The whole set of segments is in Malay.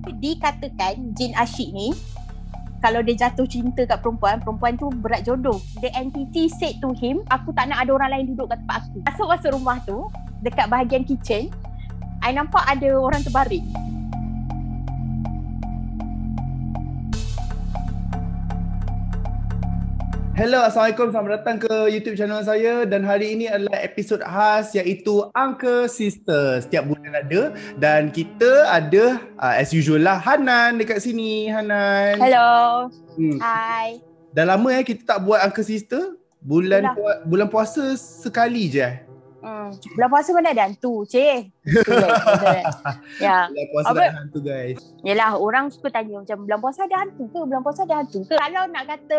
Dikatakan jin asyik ni, kalau dia jatuh cinta kat perempuan, perempuan tu berat jodoh. The entity said to him, aku tak nak ada orang lain duduk kat tempat aku. Masuk rumah tu, dekat bahagian kitchen, I nampak ada orang terbaring. Hello, Assalamualaikum. Selamat datang ke YouTube channel saya. Dan hari ini adalah episod khas iaitu Uncle Sister. Setiap bulan ada. Dan kita ada, as usual lah, Hanan dekat sini. Hanan. Hello. Hai. Dah lama kita tak buat Uncle Sister. Bulan puasa sekali je. Bulan puasa mana ada hantu, cik. Ya. Bulan puasa ada hantu, guys. Yelah, orang suka tanya macam bulan puasa ada hantu ke? Bulan puasa ada hantu ke? Kalau nak kata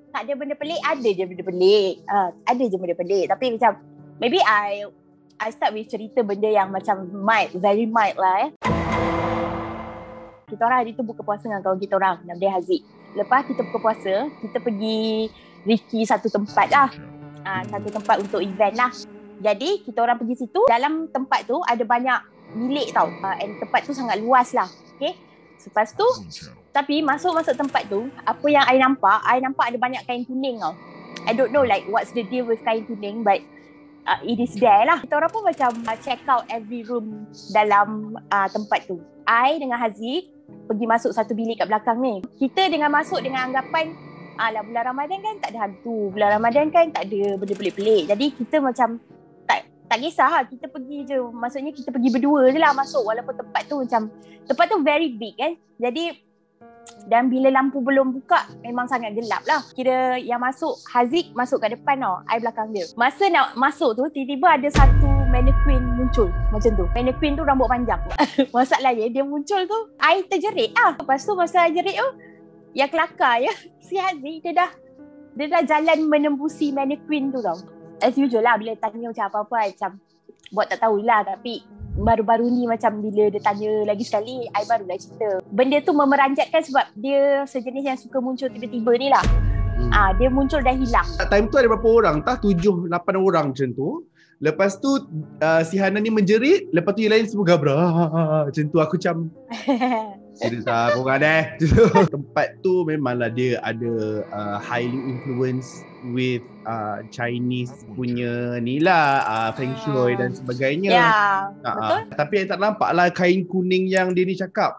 tak ada benda pelik, ada je benda pelik. Ada je benda pelik. Tapi macam maybe I start with cerita benda yang macam mild, very mild lah. Kita orang hari tu buka puasa dengan kawan kita orang, nama dia Haziq. Lepas kita buka puasa, kita pergi Ricky satu tempat lah. Satu tempat untuk event lah. Jadi kita orang pergi situ. Dalam tempat tu ada banyak bilik tau. And tempat tu sangat luas lah. Okay. Lepas tu, tapi masuk tempat tu, apa yang I nampak ada banyak kain kuning tau. I don't know like what's the deal with kain kuning, but it is there lah. Kita orang pun macam check out every room dalam tempat tu. I dengan Haziq pergi masuk satu bilik kat belakang ni. Kita dengan masuk dengan anggapan lah bulan Ramadan kan tak ada hantu. Bulan Ramadan kan tak ada benda pelik-pelik. Jadi kita macam tak kisah lah, kita pergi je. Maksudnya kita pergi berdua je lah masuk. Walaupun tempat tu very big kan. Jadi, dan bila lampu belum buka, memang sangat gelap lah. Kira yang masuk, Haziq masuk kat depan tau, I belakang dia. Masa nak masuk tu, tiba-tiba ada satu mannequin muncul. Macam tu. Mannequin tu rambut panjang. Masalahnya, dia muncul tu, I terjerit lah. Lepas tu masa I jerit tu, yang kelakar ya, si Haziq dia dah jalan menembusi mannequin tu tau. As usual lah, bila tanya macam apa-apa macam buat tak tahulah. Tapi baru-baru ni macam bila dia tanya lagi sekali, I barulah cerita. Benda tu memeranjatkan sebab dia sejenis yang suka muncul tiba-tiba ni lah. Dia muncul dan hilang. Time tu ada berapa orang? 7-8 orang macam tu. Lepas tu si Hanan ni menjerit. Lepas tu yang lain semua gabra. Macam tu aku macam serius lah korang Tempat tu memanglah dia ada highly influenced with Chinese punya ni lah, Feng Shui dan sebagainya. Betul. Tapi yang tak nampak lah kain kuning yang dia ni cakap.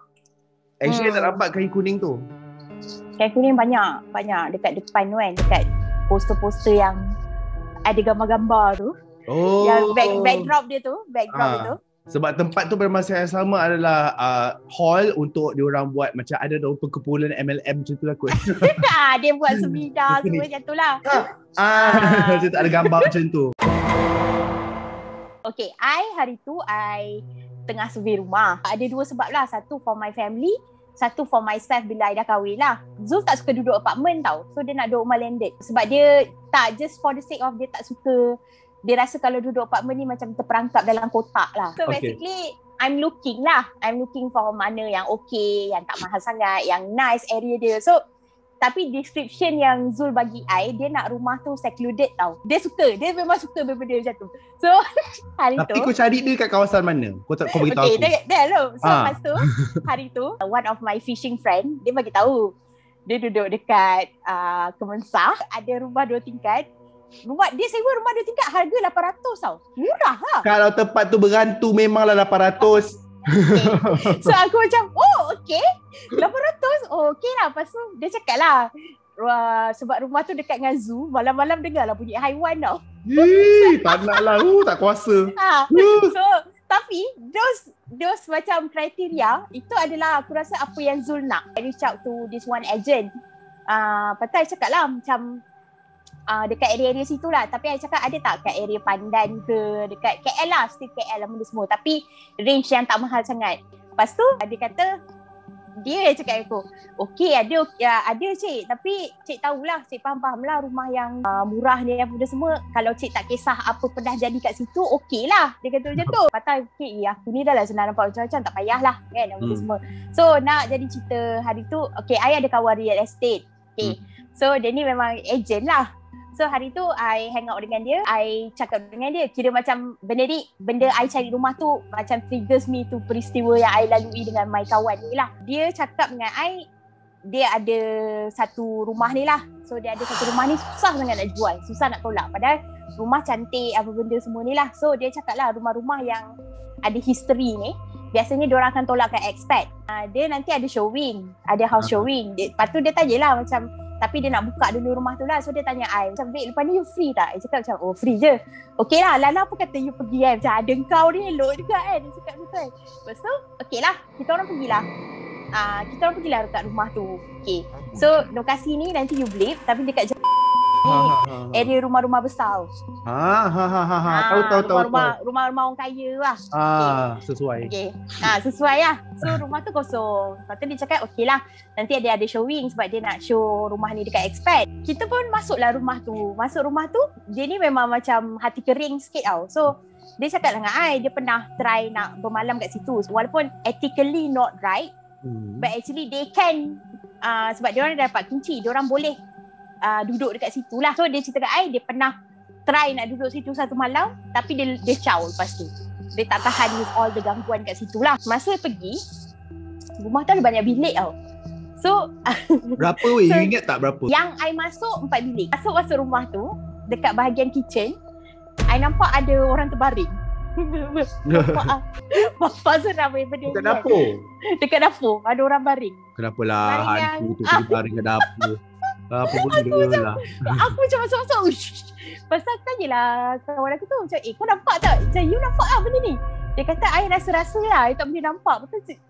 Actually tak nampak kain kuning tu. Kain kuning banyak dekat depan tu kan. Dekat poster-poster yang ada gambar-gambar tu. Yang backdrop dia tu. Sebab tempat tu pada masa yang sama adalah hall untuk diorang buat macam ada perkumpulan MLM macam tu lah kot. Dia buat seminar semua macam tu lah. Macam tak ada gambar macam tu. Okay, hari tu I tengah survey rumah. Ada dua sebab lah. Satu for my family, satu for myself bila I dah kahwin lah. Zul tak suka duduk apartment tau. So dia nak duduk rumah landed. Sebab dia tak, just for the sake of dia tak suka. Dia rasa kalau duduk apartment ni macam terperangkap dalam kotak lah. So basically, I'm looking for mana yang okay, yang tak mahal sangat, yang nice area dia. So, tapi description yang Zul bagi I, dia nak rumah tu secluded tau. Dia memang suka benda macam tu. So, hari tu. Tapi kau cari dia kat kawasan mana? Kau beritahu aku. Okay, so lepas tu, hari tu, one of my fishing friend, dia bagi tahu. Dia duduk dekat Kemensah, ada rumah 2 tingkat. Dia sewa rumah 2 tingkat harga 800 tau. Murah lah. Kalau tempat tu berantu memanglah 800. Okay. So aku macam, okay 800, okay lah. Lepas tu dia cakap lah, sebab rumah tu dekat dengan zoo, malam-malam dengar lah bunyi haiwan tau. Tak nak lah, tak kuasa. So tapi those macam kriteria, itu adalah aku rasa apa yang Zul nak. I reach out to this one agent. Lepas tu I cakap lah macam dekat area-area situ lah. Tapi I cakap ada tak kat area Pandan ke, dekat KL lah, still KL lah benda semua. Tapi range yang tak mahal sangat. Lepas tu dia kata, dia cakap aku, okay ada cik. Tapi cik tahulah, cik faham lah rumah yang murah ni apa benda semua. Kalau cik tak kisah apa pernah jadi kat situ, okay lah. Dia kata macam tu. Patah, okay aku ni dah lah senang nampak macam-macam, tak payahlah kan benda semua. So nak jadi cerita hari tu, okay I ada kawan real estate. Okay. So dia ni memang agent lah. So hari tu I hang out dengan dia, I cakap dengan dia, kira macam benda I cari rumah tu macam triggers me tu peristiwa yang I lalui dengan my kawan ni lah. Dia cakap dengan I, dia ada satu rumah ni lah. So dia ada satu rumah ni susah sangat nak jual, susah nak tolak. Padahal rumah cantik apa benda semua ni lah. So dia cakap lah rumah-rumah yang ada history ni biasanya diorang akan tolakkan expat. Dia nanti ada showing, ada house showing. Lepas tu dia tanyalah macam, tapi dia nak buka dulu rumah tu lah. So dia tanya I macam, Vic lepas ni you free tak? I cakap macam, oh free je. Okay lah, Lala apa kata you pergi kan? Macam ada kau ni elok juga kan? Dia cakap macam kan. Lepas tu okay lah, kita orang pergilah. Kita orang pergilah dekat rumah tu. Okay, so lokasi ni nanti you believe, tapi dekat area rumah-rumah besar. Tahu. Rumah-rumah orang kaya lah. Sesuai. Okay. Sesuai lah. So rumah tu kosong. Lepas tu dia cakap okay lah, nanti ada showing sebab dia nak show rumah ni dekat expat. Kita pun masuklah rumah tu. Masuk rumah tu, dia ni memang macam hati kering sikit tau. So dia cakap dengan I, dia pernah try nak bermalam kat situ. Walaupun ethically not right, but actually they can, sebab dia orang dah dapat kunci, dia orang boleh duduk dekat situ lah. So dia cerita kat I, dia pernah try nak duduk situ satu malam, tapi dia caw lepas tu. Dia tak tahan with all the gangguan kat situ lah. Masa pergi, rumah tu ada banyak bilik tau. So berapa weh? You ingat tak berapa? Yang I masuk 4 bilik. Masuk rumah tu, dekat bahagian kitchen, I nampak ada orang terbaring. Bapak seram benda dekat dapur? Dekat dapur ada orang baring. Kenapa lah hantu tu pergi baring kat dapur? Apa benda lah. Aku macam masuk-masuk. Pasal tanyalah kawan aku tu macam, kau nampak tak? Macam you nampak lah benda ni? Dia kata, I rasa-rasa lah, I tak boleh nampak. Betul,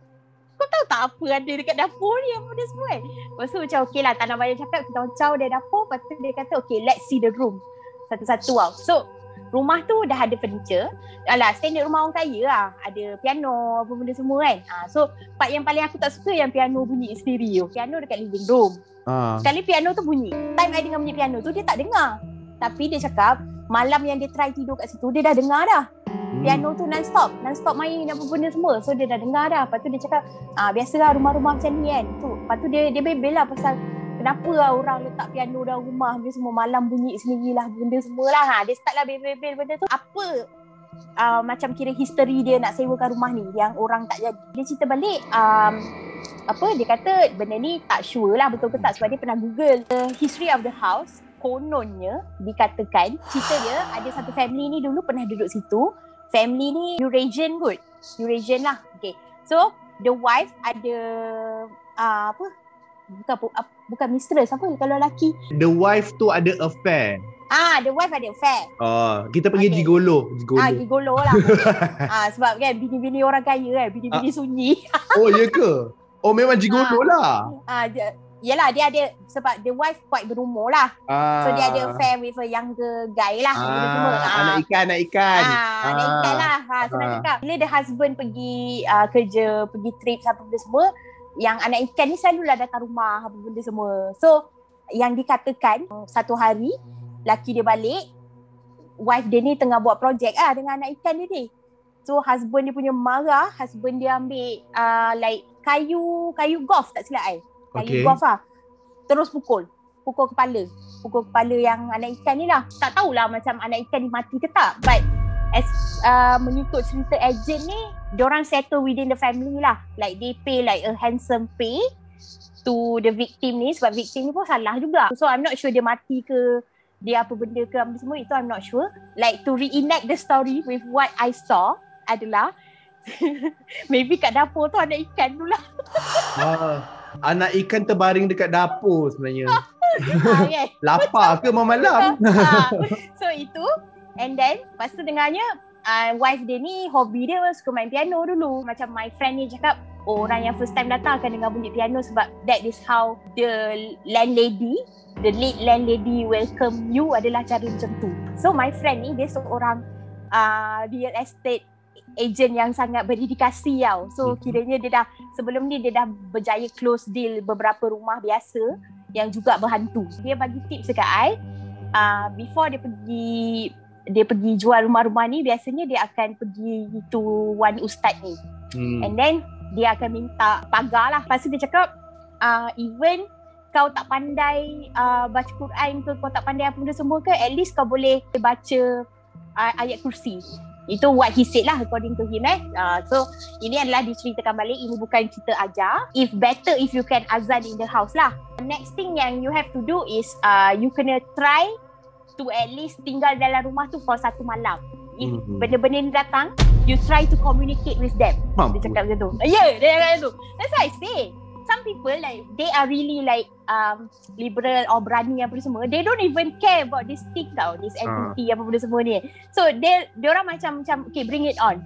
kau tahu tak apa ada dekat dapur ni, apa benda semua kan? Lepas tu macam okay lah, tak nak banyak cakap, kita orang caw dia dapur. Lepas tu dia kata okay, let's see the room satu-satu tau. So rumah tu dah ada furniture. Alah, standard rumah orang kaya lah. Ada piano, apa benda semua kan. So part yang paling aku tak suka yang piano bunyi stereo. Piano dekat living room. Sekali piano tu bunyi. Time I dengar bunyi piano tu, dia tak dengar. Tapi dia cakap malam yang dia try tidur kat situ, dia dah dengar dah. Piano tu non-stop main apa benda semua. So dia dah dengar dah. Lepas tu dia cakap, biasalah rumah-rumah macam ni kan. Lepas tu dia bebel lah pasal kenapa lah orang letak piano dalam rumah dia semua malam bunyi sendirilah benda semualah. Dia start lah bebel benda tu. Apa macam kira history dia nak sewakan rumah ni yang orang tak jadi. Dia cerita balik dia kata benda ni tak sure lah betul ke tak sebab dia pernah Google the history of the house. Kononnya dikatakan cerita dia ada satu family ni dulu pernah duduk situ. Family ni Eurasian lah. Okay. So the wife ada bukan mistress apa kalau lelaki. The wife tu ada affair. The wife ada affair. Kita panggil gigolo. Gigolo lah. Sebab kan bini-bini orang kaya kan, bini-bini sunyi. Oh ya ke? Oh memang gigolo lah. Yelah dia ada sebab the wife quite berumur lah. So dia ada affair with a younger guy lah. Anak ikan. Anak ikan lah. Senang cakap. Bila the husband pergi kerja, pergi trip apa benda semua, yang anak ikan ni selalulah datang rumah apa benda semua. So yang dikatakan satu hari laki dia balik, wife dia ni tengah buat projek dengan anak ikan dia ni. So husband dia punya marah, husband dia ambil like kayu golf tak silap I. Kayu golf lah. Terus pukul kepala yang anak ikan ni lah. Tak tahulah macam anak ikan ni mati ke tak. But as mengikut cerita agent ni, diorang settle within the family lah. Like they pay like a handsome pay to the victim ni. Sebab victim ni pun salah juga. So I'm not sure dia mati ke, dia apa benda ke apa semua, itu I'm not sure. Like to reenact the story with what I saw adalah maybe kat dapur tu anak ikan tu lah. Anak ikan terbaring dekat dapur sebenarnya. Okay. Lapar ke malam? So itu. And then lepas tu dengarnya wife dia ni hobi dia suka main piano dulu. Macam my friend ni cakap, orang yang first time datang akan dengar bunyi piano sebab that is how the late landlady welcome you adalah cara macam tu. So my friend ni dia seorang real estate agent yang sangat berdedikasi tau. So kiranya dia dah sebelum ni dia dah berjaya close deal beberapa rumah biasa yang juga berhantu. Dia bagi tips dekat I, before dia pergi jual rumah-rumah ni, biasanya dia akan pergi to one ustaz ni. And then dia akan minta pagar lah. Lepas tu dia cakap even kau tak pandai baca Quran ke, kau tak pandai apa benda semua ke, at least kau boleh baca ayat kursi. Itu what he said lah according to him. So ini adalah diceritakan balik, ini bukan cerita ajar. If better if you can azan in the house lah. Next thing yang you have to do is you kena try to at least tinggal dalam rumah tu for 1 malam. If benda-benda ni datang, you try to communicate with them. Dia cakap macam tu. Dia cakap macam tu. That's why I say some people like they are really like liberal or berani apa semua, they don't even care about this thing tau, this entity apa benda semua ni. So dia orang macam okay, bring it on.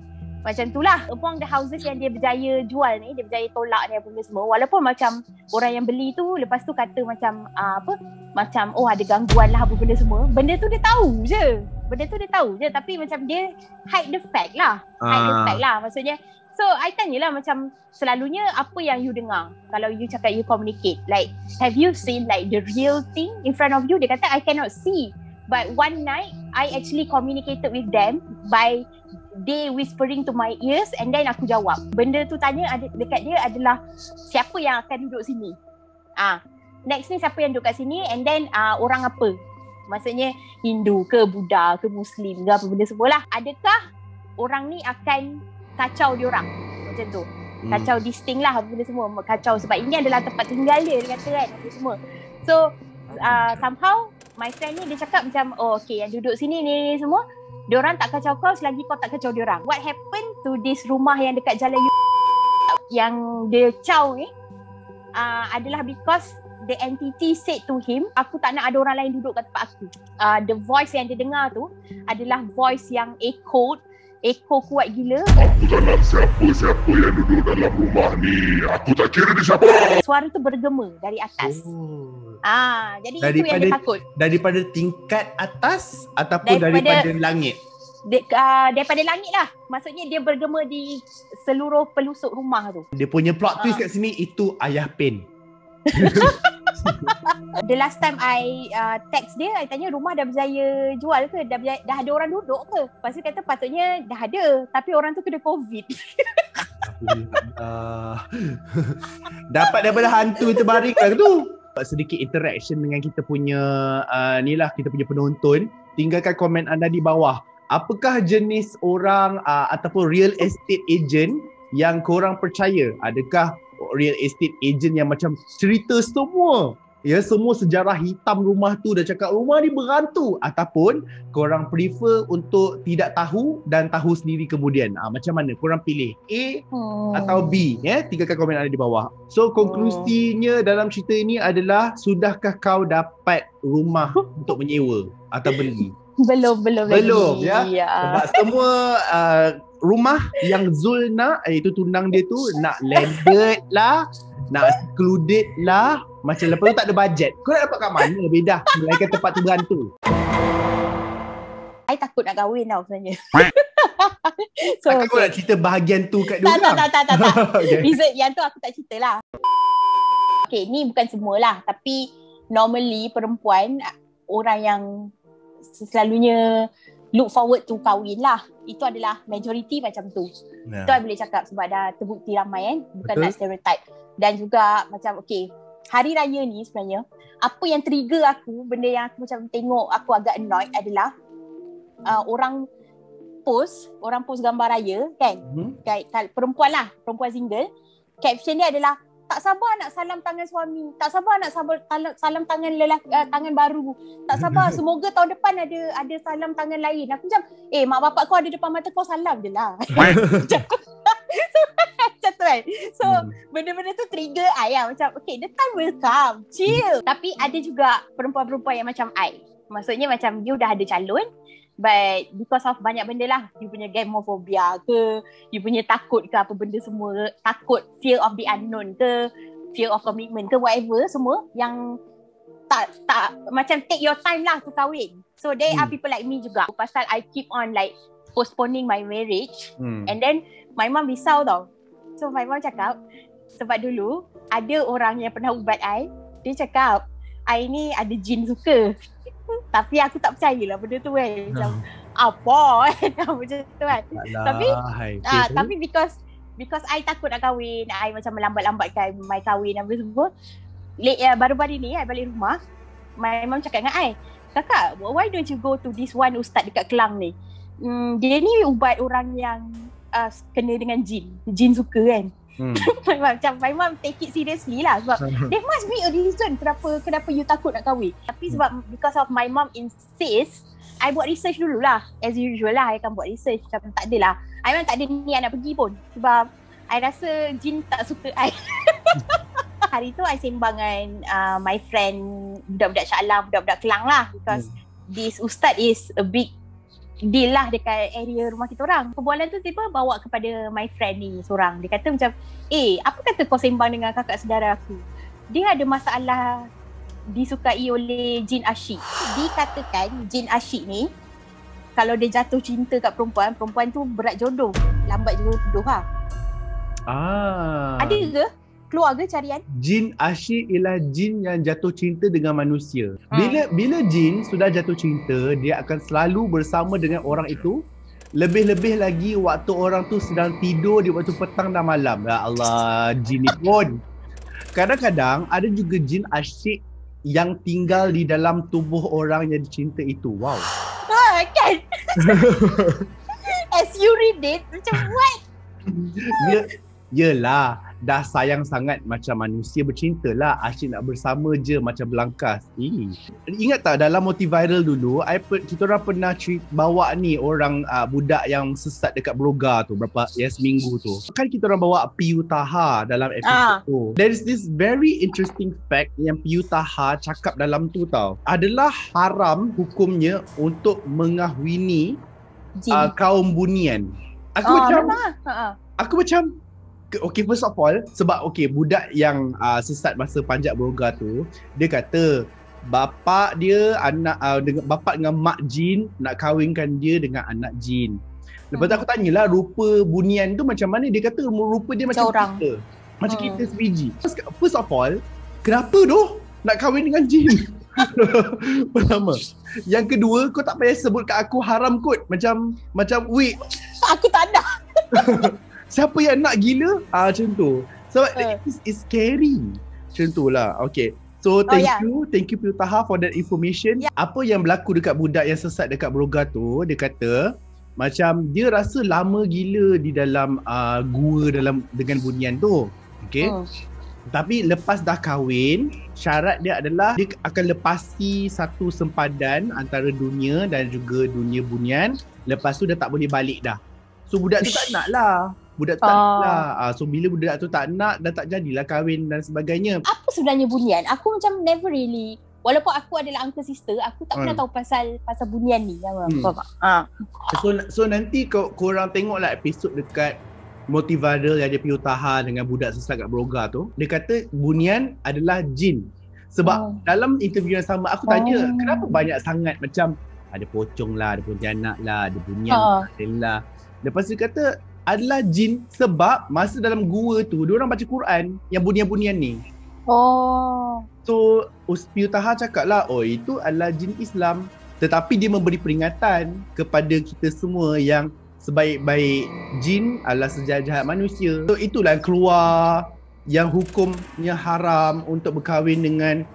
Macam tu lah. Among the houses yang dia berjaya jual ni, dia berjaya tolak ni apa benda semua, walaupun macam orang yang beli tu lepas tu kata macam macam oh ada gangguan lah apa benda semua, benda tu dia tahu je. Tapi macam dia hide the fact lah. Maksudnya, so I tanyalah macam selalunya apa yang you dengar kalau you cakap you communicate, like have you seen like the real thing in front of you? Dia kata I cannot see, but one night I actually communicated with them by they whispering to my ears and then aku jawab. Benda tu tanya dekat dia adalah siapa yang akan duduk sini, next ni siapa yang duduk kat sini, and then orang apa, maksudnya Hindu ke, Buddha ke, Muslim ke apa benda semualah. Adakah orang ni akan kacau diorang macam tu, kacau this thing lah apa benda semua, kacau sebab ini adalah tempat tinggal dia kata kan apa semua. So somehow my friend ni dia cakap macam oh okay, yang duduk sini ni semua diorang tak kacau kau selagi kau tak kacau diorang. What happened to this rumah yang dekat jalan yang dia caw ni adalah because the entity said to him, aku tak nak ada orang lain duduk kat tempat aku. The voice yang dia dengar tu adalah voice yang echo kuat gila. Aku tak nak siapa-siapa yang duduk dalam rumah ni. Aku tak kira dia siapa. Suara tu bergema dari atas. Jadi itu yang dia takut. Daripada tingkat atas ataupun daripada langit? Daripada langit lah. Maksudnya dia bergema di seluruh pelusuk rumah tu. Dia punya plot twist kat sini, itu ayah Pen. The last time I text dia, I tanya rumah dah berjaya jual ke? Dah ada orang duduk ke? Lepas tu kata patutnya dah ada, tapi orang tu kena COVID. Dapat daripada hantu terbaring lah tu. Sedikit interaction dengan kita punya ni lah, kita punya penonton. Tinggalkan komen anda di bawah. Apakah jenis orang ataupun real estate agent yang korang percaya? Adakah real estate agent yang macam cerita semua sejarah hitam rumah tu, dah cakap rumah ni berhantu, ataupun korang prefer untuk tidak tahu dan tahu sendiri kemudian? Macam mana korang pilih, A atau B? Tinggalkan komen ada di bawah. So konklusinya dalam cerita ini adalah, sudahkah kau dapat rumah untuk menyewa atau beli? Belum ya. Sebab semua rumah yang Zul nak, itu tunang dia tu nak landed lah, nak secluded lah, macam lepas tu tak ada bajet. Kau nak dapat kat mana bedah melainkan tempat tu berhantu? I takut nak kahwin tau sebenarnya. So, kau nak cerita bahagian tu kat dia orang? Tak. Okay. Yang tu aku tak cerita lah. Okay, ni bukan semualah, tapi normally perempuan, orang yang selalunya look forward to kahwin lah, itu adalah majority macam tu. Itu I boleh cakap sebab dah terbukti ramai kan. Bukan nak stereotype. Dan juga macam okay, hari raya ni sebenarnya, apa yang trigger aku, benda yang aku macam tengok aku agak annoyed adalah orang post gambar raya kan, perempuan single, caption dia adalah tak sabar nak salam tangan suami, tak sabar nak salam tangan tangan baru, tak sabar semoga tahun depan ada salam tangan lain. Aku macam mak bapak kau ada depan mata kau, salam je lah. Macam tu kan. So benda-benda tu trigger I lah. Macam okay, the time will come, chill. Tapi ada juga perempuan-perempuan yang macam I, maksudnya macam you dah ada calon, but because of banyak benda lah, you punya gamophobia ke, you punya takut ke apa benda semua, takut fear of the unknown ke, fear of commitment ke, whatever semua yang tak macam take your time lah to kahwin. So there are people like me juga. Pasal I keep on like postponing my marriage, and then my mom risau tau. So my mom cakap, sebab dulu ada orang yang pernah ubat I, dia cakap I ni ada jin suka. Tapi aku tak percayalah benda tu kan. Macam apa kan, macam tu kan. Tapi because I takut nak kahwin, I macam melambat-lambatkan my kahwin apa semua. baru-baru ni I balik rumah, my mom cakap dengan I, kakak, why don't you go to this one ustaz dekat Kelang ni? Dia ni ubat orang yang kena dengan jin suka kan. Macam my mom take it seriously lah, sebab there must be a reason kenapa you takut nak kahwin. Tapi sebab because of my mom insist, I buat research dululah. As usual lah, I akan buat research. Macam tak adalah, I memang tak ada niat nak pergi pun, sebab I rasa jin tak suka I. Hari tu I sembang dengan my friend budak-budak Shah Alam, budak-budak Kelang lah, because this ustaz is a big deal lah dekat area rumah kita orang. Perbualan tu tiba bawa kepada my friend ni seorang. Dia kata macam, apa kata kau sembang dengan kakak saudara aku? Dia ada masalah disukai oleh jin asyik. Dikatakan jin asyik ni, kalau dia jatuh cinta kat perempuan tu berat jodoh, lambat jodoh lah. Ada ke? Keluar ke carian? Jin asyik ialah jin yang jatuh cinta dengan manusia. Bila jin sudah jatuh cinta, dia akan selalu bersama dengan orang itu. Lebih-lebih lagi waktu orang tu sedang tidur di waktu petang dan malam. Ya Allah, jin ni pun. Kadang-kadang ada juga jin asyik yang tinggal di dalam tubuh orang yang dicinta itu. Wow. Kan? As you read it, macam what? Yelah, dah sayang sangat macam manusia bercinta lah. Asyik nak bersama je macam belangkas. Ingat tak dalam Motiviral dulu, kita orang pernah bawa ni orang budak yang sesat dekat Broga tu, berapa seminggu tu. Kan kita orang bawa Piyu Taha dalam episode tu. There is this very interesting fact yang Piyu Taha cakap dalam tu tau. Adalah haram hukumnya untuk mengahwini kaum bunian. Aku macam okay, first of all, sebab budak yang sesat masa panjat Broga tu, dia kata bapak dia bapak dengan mak jin nak kahwinkan dia dengan anak jin. Lepas tu aku tanyalah rupa bunian tu macam mana, dia kata rupa dia macam kita. Macam kita sebiji. First of all, kenapa doh nak kahwin dengan jin? Pertama. Yang kedua, kau tak payah sebut kat aku haram kot. Macam wait, aku tak ada. Siapa yang nak gila? Macam tu. Sebab it's scary. Macam tu lah. Okay. So thank you Piyu Taha for that information. Apa yang berlaku dekat budak yang sesat dekat Broga tu, dia kata macam dia rasa lama gila di dalam gua dengan bunian tu. Okay. Tapi lepas dah kahwin, syarat dia adalah dia akan lepasi satu sempadan antara dunia dan juga dunia bunian. Lepas tu dia tak boleh balik dah. So budak tu tak nak lah. So bila budak tu tak nak, dah tak jadilah kahwin dan sebagainya. Apa sebenarnya bunian? Aku macam never really, walaupun aku adalah uncle sister, aku tak pernah tahu pasal bunian ni. So nanti korang tengoklah episod dekat Motiviral yang ada Piyu Taha dengan budak sesat kat Broga tu. Dia kata bunian adalah jin. Sebab dalam interview yang sama aku tanya, kenapa banyak sangat macam ada pocong lah, ada pontianak lah, ada bunian lah. Lepas tu dia kata adalah jin sebab masa dalam gua tu diorang baca Quran yang bunian-bunian ni. So Piyu Taha cakap lah, itu adalah jin Islam. Tetapi dia memberi peringatan kepada kita semua yang sebaik-baik jin adalah sejahat-jahat manusia. So itulah keluar yang hukumnya haram untuk berkahwin dengan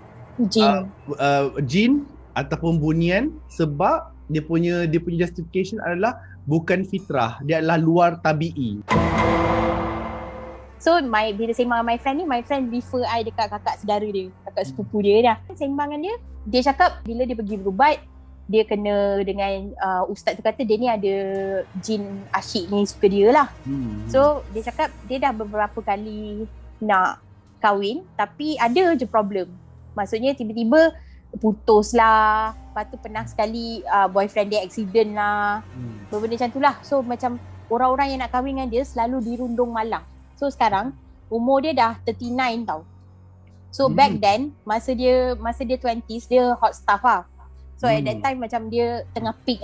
jin ataupun bunian, sebab dia punya justification adalah bukan fitrah, dia adalah luar tabi'i. So bila sembang my friend refer I dekat kakak saudara dia, kakak sepupu dia dah. Sembangan dia cakap bila dia pergi berubat, dia kena dengan ustaz tu, kata dia ni ada jin asyik ni suka dia lah. So dia cakap dia dah beberapa kali nak kahwin, tapi ada je problem. Maksudnya tiba-tiba putus lah, lepas tu pernah sekali boyfriend dia accident lah, benda macam tu lah. So macam orang-orang yang nak kahwin dengan dia selalu dirundung malang. So sekarang umur dia dah 39 tau. So back then masa dia 20s, dia hot stuff lah. So at that time macam dia tengah peak,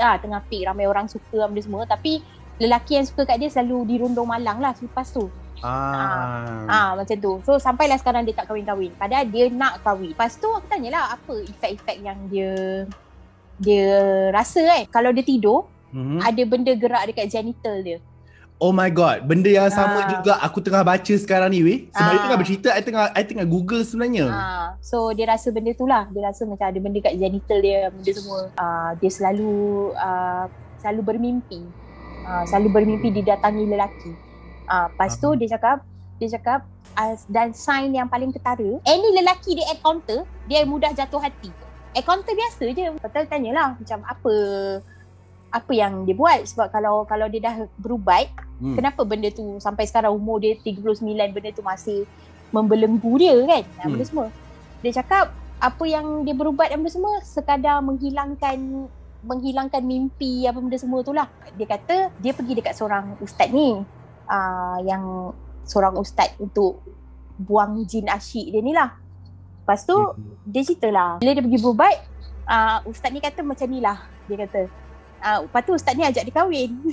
ramai orang suka benda semua, tapi lelaki yang suka kat dia selalu dirundung malang lah selepas tu. Macam tu. So sampailah sekarang dia tak kahwin-kahwin, padahal dia nak kahwin. Lepas tu aku tanyalah apa efek-efek yang dia rasa kan. Kalau dia tidur, ada benda gerak dekat genital dia. Oh my god, benda yang sama juga aku tengah baca sekarang ni weh. Sebab dia tengah bercerita, I tengah Google sebenarnya. So dia rasa benda tu lah. Dia rasa macam ada benda kat genital dia, benda semua. Dia selalu bermimpi. Selalu bermimpi didatangi lelaki. Lepas tu dia cakap dan sign yang paling ketara, any lelaki dia encounter, dia mudah jatuh hati. Encounter biasa je. Betul tanyalah macam apa yang dia buat, sebab kalau dia dah berubat, kenapa benda tu sampai sekarang umur dia 39, benda tu masih membelenggu dia kan, benda semua. Dia cakap apa yang dia berubat dan benda semua sekadar menghilangkan mimpi apa benda semua tu lah. Dia kata dia pergi dekat seorang ustaz ni, yang seorang ustaz untuk buang jin asyik dia ni lah. Lepas tu dia cerita lah, bila dia pergi berubat, ustaz ni kata macam ni lah. Dia kata lepas tu ustaz ni ajak dia kahwin.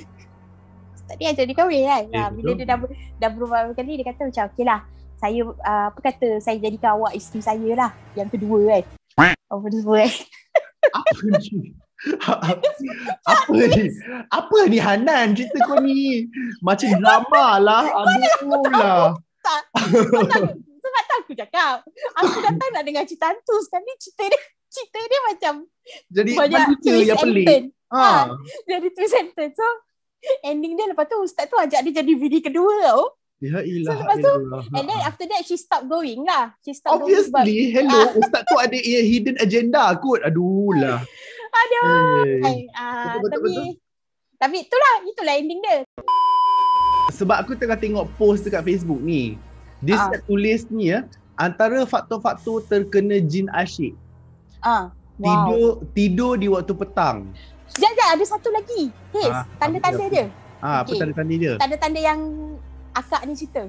Ustaz ni ajak dia kahwin kan. Bila dia dah berubat kali, dia kata macam okey lah, saya apa kata saya jadikan awak isteri saya lah, yang kedua kan. Apa tu semua kan. Apa ni Hanan, cerita kau ni macam drama lah. Aduh lah. Sebab tak aku cakap, aku datang nak dengar cerita hantu. Sekarang ni cerita dia macam jadi banyak twist yang pelik. Jadi twist and turn. So ending dia lepas tu ustaz tu ajak dia jadi bini kedua tau. Ya ilah. So lepas tu and then after that she stop going lah. Obviously hello, ustaz tu ada hidden agenda kot. Aduh lah. Tapi itulah ending dia. Sebab aku tengah tengok post dekat Facebook ni, dia tulis ni antara faktor-faktor terkena jin asyik. Tidur di waktu petang. Sekejap, ada satu lagi. Tanda-tanda dia. Apa tanda-tanda dia? Tanda-tanda yang akak ni cerita.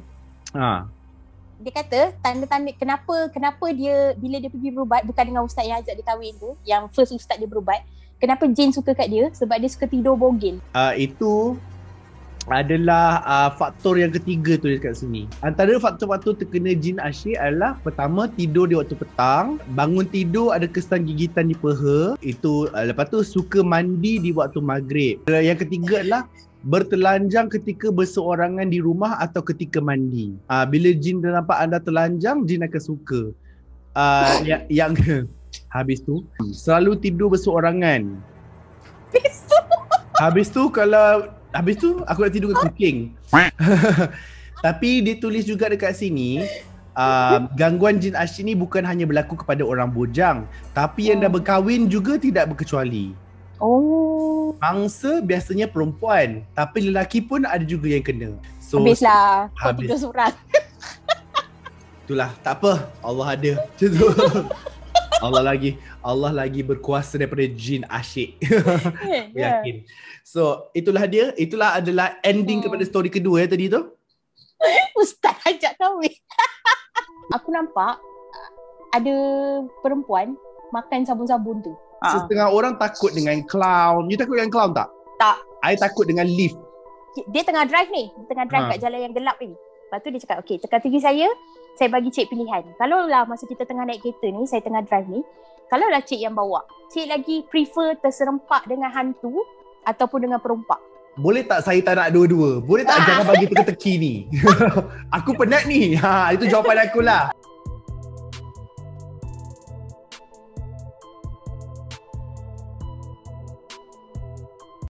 Dia kata tanda-tanda kenapa dia bila dia pergi berubat, bukan dengan ustaz yang ajak dia kahwin tu, yang first ustaz dia berubat, kenapa jin suka kat dia? Sebab dia suka tidur bogel. Itu adalah faktor yang ketiga tu dekat sini. Antara faktor-faktor terkena jin asyik adalah pertama, tidur di waktu petang, bangun tidur ada kesan gigitan di peha, itu lepas tu suka mandi di waktu maghrib. Yang ketiga adalah bertelanjang ketika berseorangan di rumah atau ketika mandi. Bila jin dah nampak anda telanjang, jin akan suka. Yang habis tu selalu tidur berseorangan. Habis tu aku nak tidur dengan kucing. Tapi dia tulis juga dekat sini, gangguan jin asyik ni bukan hanya berlaku kepada orang bujang, tapi yang dah berkahwin juga tidak berkecuali. Mangsa biasanya perempuan, tapi lelaki pun ada juga yang kena. So, habislah. Kau 3 surat. Itulah, tak apa. Allah ada. Macam tu. Allah lagi berkuasa daripada jin asyik. Yakin. So itulah adalah ending kepada story kedua tadi tu. Ustaz ajak kahwin. Aku nampak ada perempuan makan sabun-sabun tu. Setengah orang takut dengan clown. You takut dengan clown tak? Tak. I takut dengan lift. Dia tengah drive kat jalan yang gelap ni. Lepas tu dia cakap, okey, teka-teki saya bagi cik pilihan. Kalau lah masa kita tengah naik kereta ni, saya tengah drive ni, kalau lah cik yang bawa, cik lagi prefer terserempak dengan hantu ataupun dengan perompak? Boleh tak saya tak nak dua-dua? Boleh tak jangan bagi teka-teki ni? Aku penat ni. Itu jawapan aku lah.